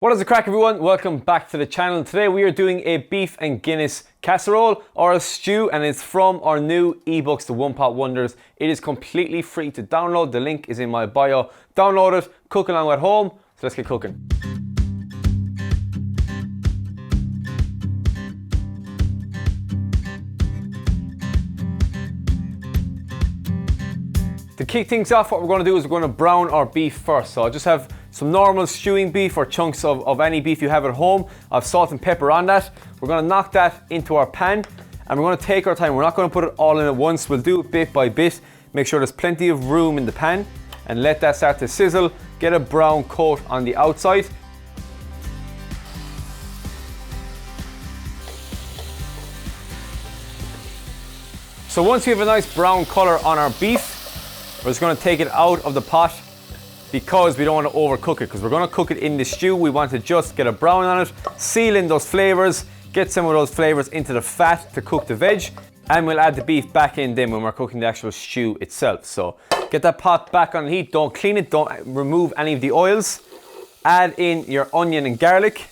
What is the crack, everyone? Welcome back to the channel. Today we are doing a beef and Guinness casserole or a stew, and it's from our new ebooks, The One Pot Wonders. It is completely free to download. The link is in my bio. Download it, cook along at home. So let's get cooking. To kick things off, what we're going to do is we're going to brown our beef first. So I just have some normal stewing beef or chunks of any beef you have at home. I have salt and pepper on that. We're going to knock that into our pan and we're going to take our time. We're not going to put it all in at once. We'll do it bit by bit. Make sure there's plenty of room in the pan and let that start to sizzle. Get a brown coat on the outside. So once we have a nice brown color on our beef, we're just going to take it out of the pot because we don't want to overcook it, because we're going to cook it in the stew. We want to just get a brown on it, seal in those flavors, get some of those flavors into the fat to cook the veg, and we'll add the beef back in then when we're cooking the actual stew itself. So get that pot back on the heat, don't clean it, don't remove any of the oils. Add in your onion and garlic,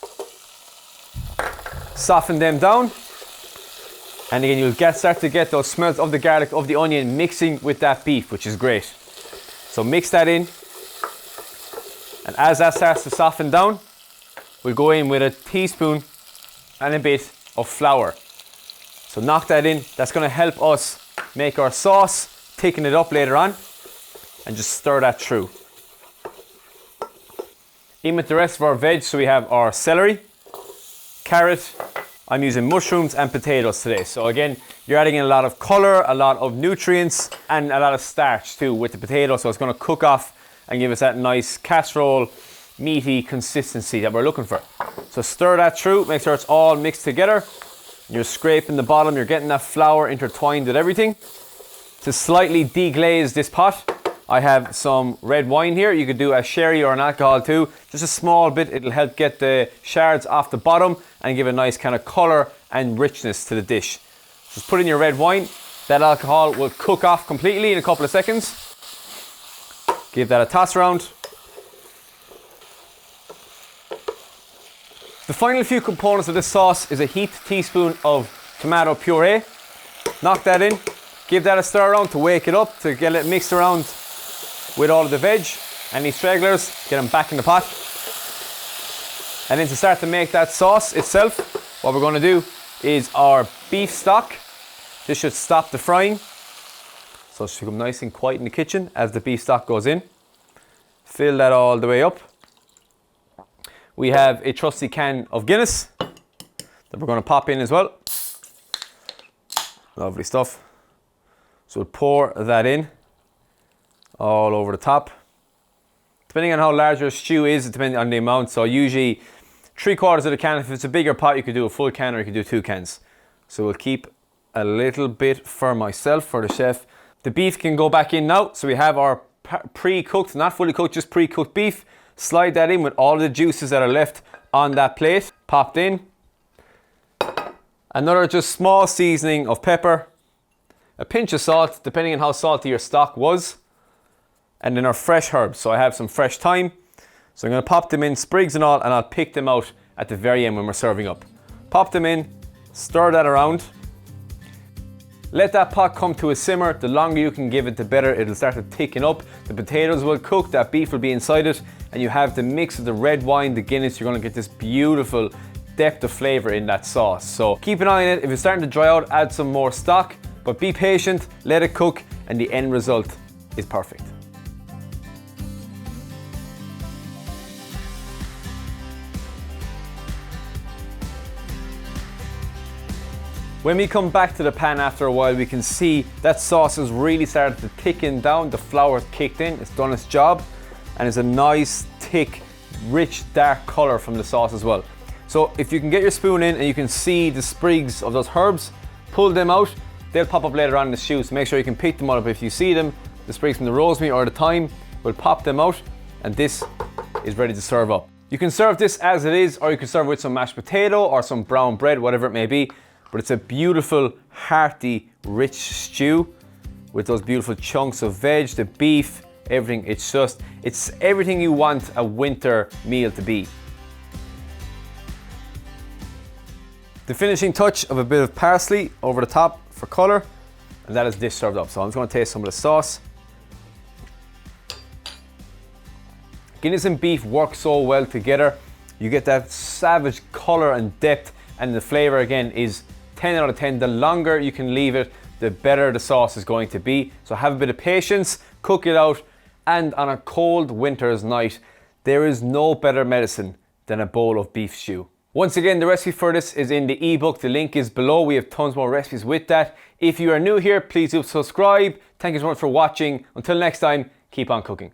soften them down, and again you'll start to get those smells of the garlic, of the onion mixing with that beef, which is great. So mix that in. And as that starts to soften down, we'll go in with a teaspoon and a bit of flour. So knock that in. That's going to help us make our sauce, thicken it up later on, and just stir that through. In with the rest of our veg, so we have our celery, carrot, I'm using mushrooms and potatoes today. So again, you're adding in a lot of colour, a lot of nutrients, and a lot of starch too with the potato, so it's going to cook off and give us that nice casserole, meaty consistency that we're looking for. So stir that through, make sure it's all mixed together. You're scraping the bottom, you're getting that flour intertwined with everything. To slightly deglaze this pot, I have some red wine here. You could do a sherry or an alcohol too. Just a small bit, it'll help get the shards off the bottom and give a nice kind of colour and richness to the dish. Just put in your red wine. That alcohol will cook off completely in a couple of seconds. Give that a toss around. The final few components of this sauce is a heaped teaspoon of tomato puree. Knock that in. Give that a stir around to wake it up, to get it mixed around with all of the veg. Any stragglers, get them back in the pot. And then to start to make that sauce itself, what we're going to do is our beef stock. This should stop the frying. So it should become nice and quiet in the kitchen as the beef stock goes in. Fill that all the way up. We have a trusty can of Guinness that we're going to pop in as well. Lovely stuff. So we'll pour that in all over the top. Depending on how large your stew is, depending on the amount. So usually 3/4 of the can. If it's a bigger pot, you could do a full can or you could do 2 cans. So we'll keep a little bit for myself, for the chef. The beef can go back in now. So we have our pre-cooked, not fully cooked, just pre-cooked beef. Slide that in with all the juices that are left on that plate. Popped in. Another just small seasoning of pepper. A pinch of salt, depending on how salty your stock was. And then our fresh herbs. So I have some fresh thyme. So I'm going to pop them in, sprigs and all, and I'll pick them out at the very end when we're serving up. Pop them in, stir that around. Let that pot come to a simmer. The longer you can give it, the better. It'll start to thicken up. The potatoes will cook, that beef will be inside it, and you have the mix of the red wine, the Guinness. You're going to get this beautiful depth of flavour in that sauce. So keep an eye on it. If it's starting to dry out, add some more stock, but be patient, let it cook, and the end result is perfect. When we come back to the pan after a while, we can see that sauce has really started to thicken down. The flour's kicked in, it's done its job, and it's a nice, thick, rich, dark colour from the sauce as well. So if you can get your spoon in and you can see the sprigs of those herbs, pull them out. They'll pop up later on in the stew, so make sure you can pick them up if you see them. The sprigs from the rosemary or the thyme, we'll pop them out, and this is ready to serve up. You can serve this as it is, or you can serve it with some mashed potato or some brown bread, whatever it may be. But it's a beautiful, hearty, rich stew with those beautiful chunks of veg, the beef, everything. It's everything you want a winter meal to be. The finishing touch of a bit of parsley over the top for colour, and that is dish served up. So I'm just going to taste some of the sauce. Guinness and beef work so well together. You get that savage colour and depth, and the flavour again is 10 out of 10. The longer you can leave it, the better the sauce is going to be. So have a bit of patience, cook it out, and on a cold winter's night, there is no better medicine than a bowl of beef stew. Once again, the recipe for this is in the ebook. The link is below. We have tons more recipes with that. If you are new here, please do subscribe. Thank you so much for watching. Until next time, keep on cooking.